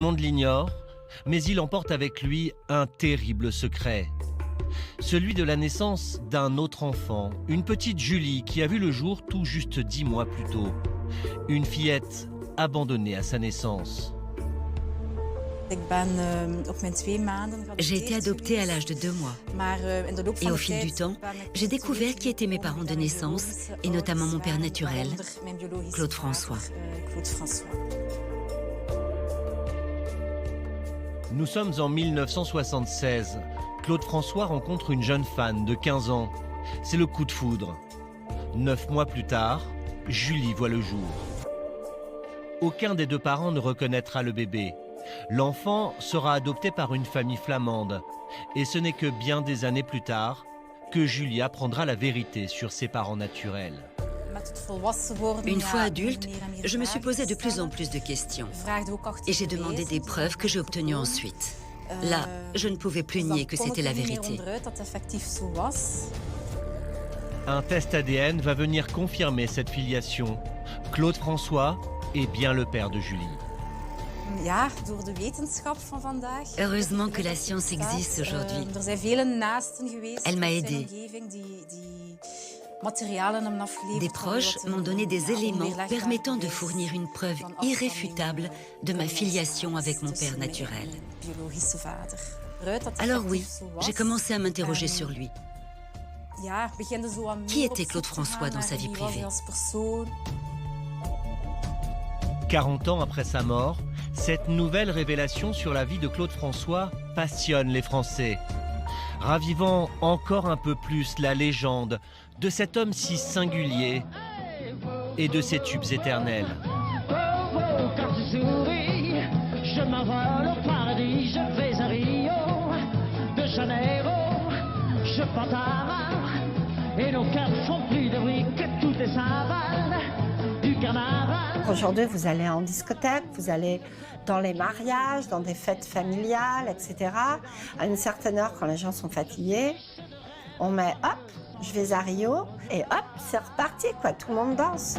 monde l'ignore, mais il emporte avec lui un terrible secret. Celui de la naissance d'un autre enfant, une petite Julie qui a vu le jour tout juste 10 mois plus tôt. Une fillette abandonnée à sa naissance. J'ai été adoptée à l'âge de 2 mois. Et au fil du temps, j'ai découvert qui étaient mes parents de naissance, et notamment mon père naturel, Claude François. Nous sommes en 1976. Claude François rencontre une jeune fan de 15 ans. C'est le coup de foudre. 9 mois plus tard, Julie voit le jour. Aucun des deux parents ne reconnaîtra le bébé. L'enfant sera adopté par une famille flamande. Et ce n'est que bien des années plus tard que Julie apprendra la vérité sur ses parents naturels. Une fois adulte, je me suis posé de plus en plus de questions. Et j'ai demandé des preuves que j'ai obtenues ensuite. Là, je ne pouvais plus nier que c'était la vérité. Un test ADN va venir confirmer cette filiation. Claude François est bien le père de Julie. Heureusement que la science existe aujourd'hui. Elle m'a aidée. Des proches m'ont donné des éléments permettant de fournir une preuve irréfutable de ma filiation avec mon père naturel. Alors oui, j'ai commencé à m'interroger sur lui. Qui était Claude François dans sa vie privée? 40 ans après sa mort, cette nouvelle révélation sur la vie de Claude François passionne les Français, ravivant encore un peu plus la légende de cet homme si singulier et de ses tubes éternels. Quand tu souris, je m'envole au paradis, je vais à Rio de Janeiro, je porte à main, et nos cœurs font plus de bruit que toutes les savales du carnaval. Aujourd'hui, vous allez en discothèque, vous allez dans les mariages, dans des fêtes familiales, etc. À une certaine heure, quand les gens sont fatigués, on met hop, je vais à Rio, et hop, c'est reparti, quoi. Tout le monde danse.